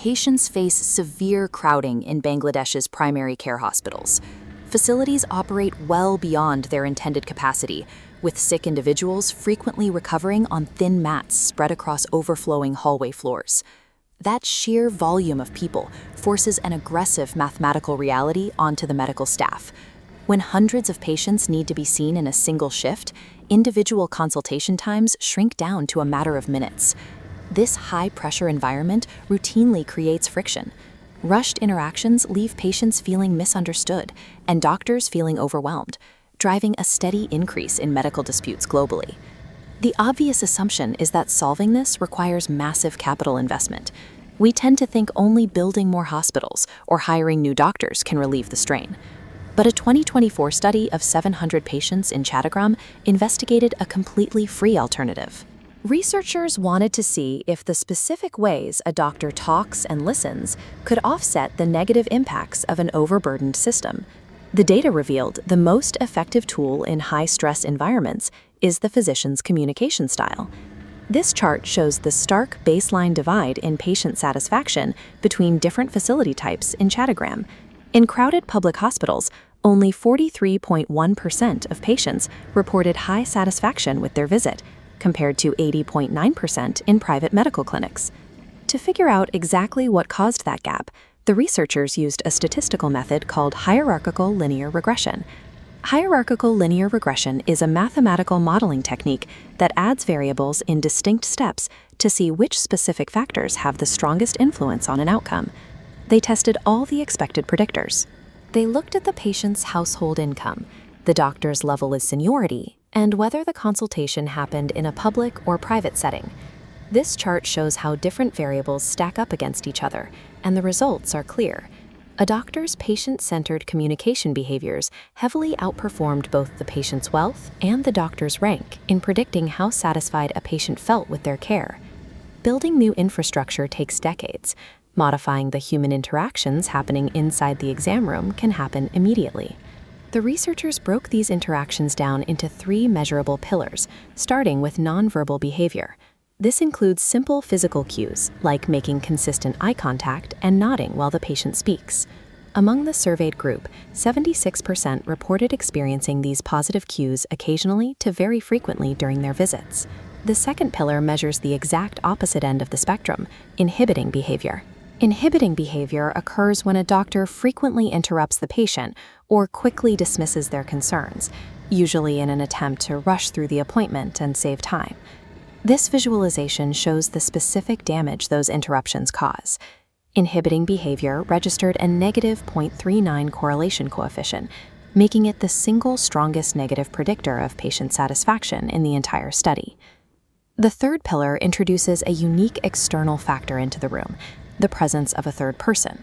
patients face severe crowding in Bangladesh's primary care hospitals. Facilities operate well beyond their intended capacity, with sick individuals frequently recovering on thin mats spread across overflowing hallway floors. That sheer volume of people forces an aggressive mathematical reality onto the medical staff. When hundreds of patients need to be seen in a single shift, individual consultation times shrink down to a matter of minutes. This high-pressure environment routinely creates friction. Rushed interactions leave patients feeling misunderstood and doctors feeling overwhelmed, driving a steady increase in medical disputes globally. The obvious assumption is that solving this requires massive capital investment. We tend to think only building more hospitals or hiring new doctors can relieve the strain. But a 2024 study of 700 patients in Chattogram investigated a completely free alternative. Researchers wanted to see if the specific ways a doctor talks and listens could offset the negative impacts of an overburdened system. The data revealed the most effective tool in high-stress environments is the physician's communication style. This chart shows the stark baseline divide in patient satisfaction between different facility types in Chattogram. In crowded public hospitals, only 43.1% of patients reported high satisfaction with their visit, compared to 80.9% in private medical clinics. To figure out exactly what caused that gap, the researchers used a statistical method called hierarchical linear regression. Hierarchical linear regression is a mathematical modeling technique that adds variables in distinct steps to see which specific factors have the strongest influence on an outcome. They tested all the expected predictors. They looked at the patient's household income, the doctor's level of seniority, and whether the consultation happened in a public or private setting. This chart shows how different variables stack up against each other, and the results are clear. A doctor's patient-centered communication behaviors heavily outperformed both the patient's wealth and the doctor's rank in predicting how satisfied a patient felt with their care. Building new infrastructure takes decades. Modifying the human interactions happening inside the exam room can happen immediately. The researchers broke these interactions down into 3 measurable pillars, starting with nonverbal behavior. This includes simple physical cues, like making consistent eye contact and nodding while the patient speaks. Among the surveyed group, 76% reported experiencing these positive cues occasionally to very frequently during their visits. The second pillar measures the exact opposite end of the spectrum, inhibiting behavior. Inhibiting behavior occurs when a doctor frequently interrupts the patient or quickly dismisses their concerns, usually in an attempt to rush through the appointment and save time. This visualization shows the specific damage those interruptions cause. Inhibiting behavior registered a negative 0.39 correlation coefficient, making it the single strongest negative predictor of patient satisfaction in the entire study. The third pillar introduces a unique external factor into the room, the presence of a third person.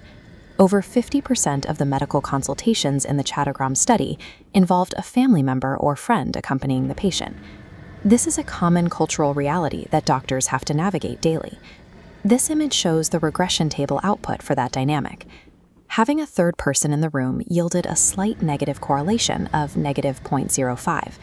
Over 50% of the medical consultations in the Chattogram study involved a family member or friend accompanying the patient. This is a common cultural reality that doctors have to navigate daily. This image shows the regression table output for that dynamic. Having a third person in the room yielded a slight negative correlation of negative 0.05,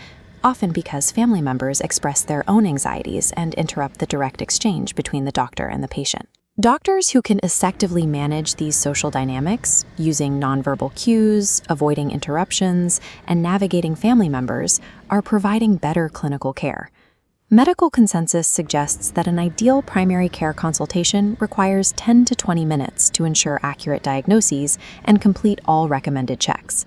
often because family members express their own anxieties and interrupt the direct exchange between the doctor and the patient. Doctors who can effectively manage these social dynamics, using nonverbal cues, avoiding interruptions, and navigating family members, are providing better clinical care. Medical consensus suggests that an ideal primary care consultation requires 10 to 20 minutes to ensure accurate diagnoses and complete all recommended checks.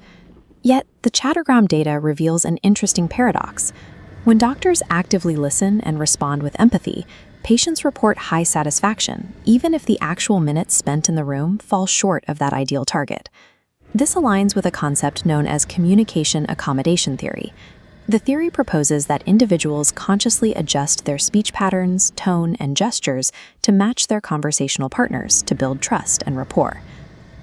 Yet, the Chattogram data reveals an interesting paradox. When doctors actively listen and respond with empathy, patients report high satisfaction, even if the actual minutes spent in the room fall short of that ideal target. This aligns with a concept known as communication accommodation theory. The theory proposes that individuals consciously adjust their speech patterns, tone, and gestures to match their conversational partners to build trust and rapport.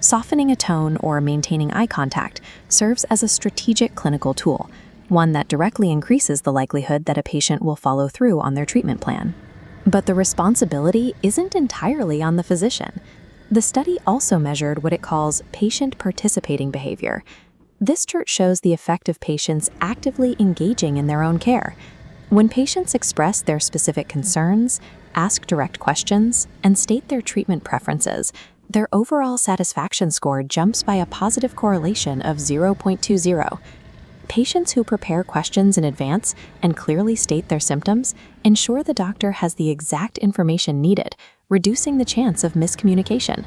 Softening a tone or maintaining eye contact serves as a strategic clinical tool, one that directly increases the likelihood that a patient will follow through on their treatment plan. But the responsibility isn't entirely on the physician. The study also measured what it calls patient participating behavior. This chart shows the effect of patients actively engaging in their own care. When patients express their specific concerns, ask direct questions, and state their treatment preferences, their overall satisfaction score jumps by a positive correlation of 0.20. Patients who prepare questions in advance and clearly state their symptoms ensure the doctor has the exact information needed, reducing the chance of miscommunication.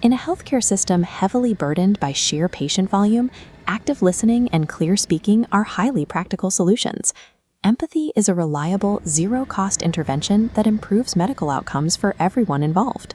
In a healthcare system heavily burdened by sheer patient volume, active listening and clear speaking are highly practical solutions. Empathy is a reliable, zero-cost intervention that improves medical outcomes for everyone involved.